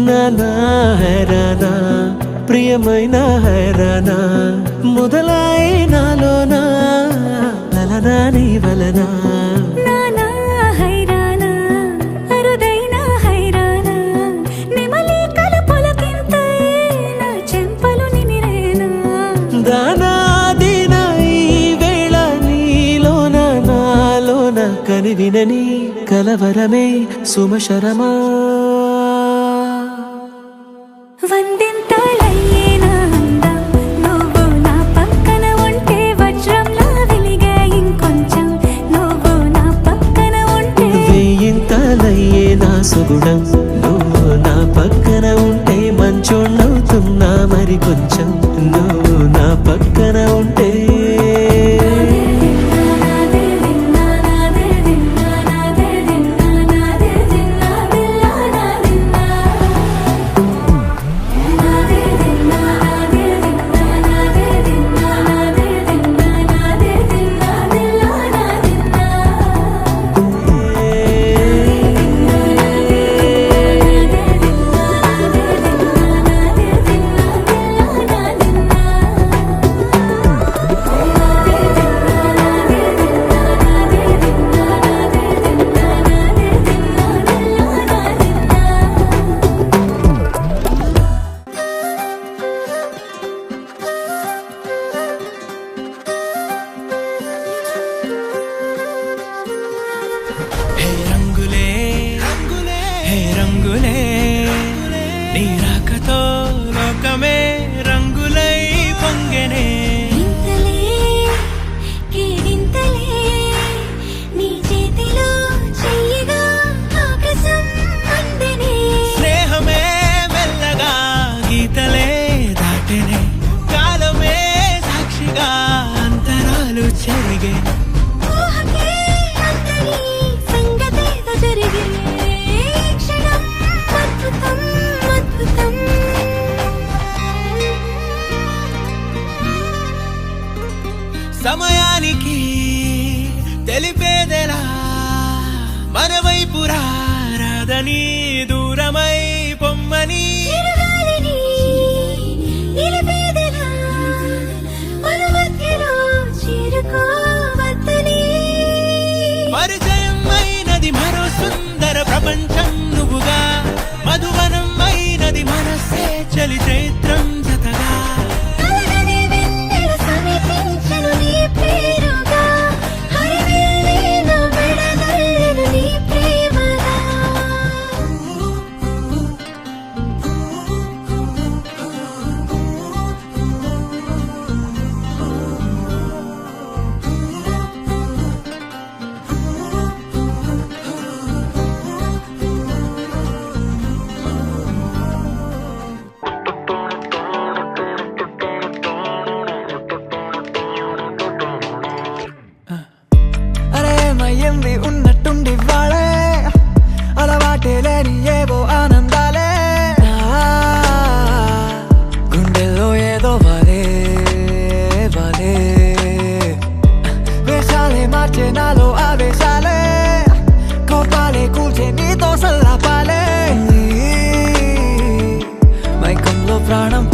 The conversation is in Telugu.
నానా హైరానా ప్రియమైన హైరానా మొదలై నాలోనా లలనా నీ వలనా నానా హైరానా అరుదైన హైరానా నెమలి కలపులకింతై నా చెంపలు నిమిరేనా దానా దీనా ఈ వేళ నీలోన నాలోన కనివినని కలవరమే సుమశరమా వందింతలయ్యేనా అందం నువ్వు నా పక్కన ఉంటే వజ్రంలా వెలిగే ఇంకొంచెం నువ్వు నా పక్కన ఉంటే వెయ్యింతలయ్యే నా సుగుణం నువ్వు నా పక్కన ఉంటే మంచోళ్ళవుతున్నా మరి కొంచెం నువ్వు నా పక్కన ఉంటే రంగులే నీ రాకతో లోకమే రంగులై పొంగెనే ఇంతలే కేరింతలే నీ చేతిలో చెయ్యగా ఆకాశం అందెనే స్నేహమే మెల్లగా గీతలే దాటెనే కాలమే సాక్షిగా అంతరాలు చెరిగే ఊహకే అంతని సంగతేదో జరిగే క్షణం అద్భుతం అద్భుతం సమయానికి తెలిపేదెలా మన వైపు రాదని దూరమై పొమ్మని చిరుగాలిని నిలిపేదెలా మన మధ్యలో చేరుకోవద్దని పరిచయం అయినది మరో సుందర ప్రపంచం నువ్వుగా మధువనం అయినది మనసే చలి చైత్రం జతగా కలగని వెన్నెల సమీపించను నీ పేరుగా హరివిల్లేను విడదల్లెను నీ ప్రేమగా అరేమయ్యింది ఉన్నట్టుండి వాళ్ళే అలవాటే లేని ఏవో ఆనందాలే గుండెల్లో ఏదో వాలే వాలే వేషాలే మార్చే నాలో ఆవేశాలే కోపాలే కూల్చే నీతో సల్లాపాలే మైకంలో ప్రాణం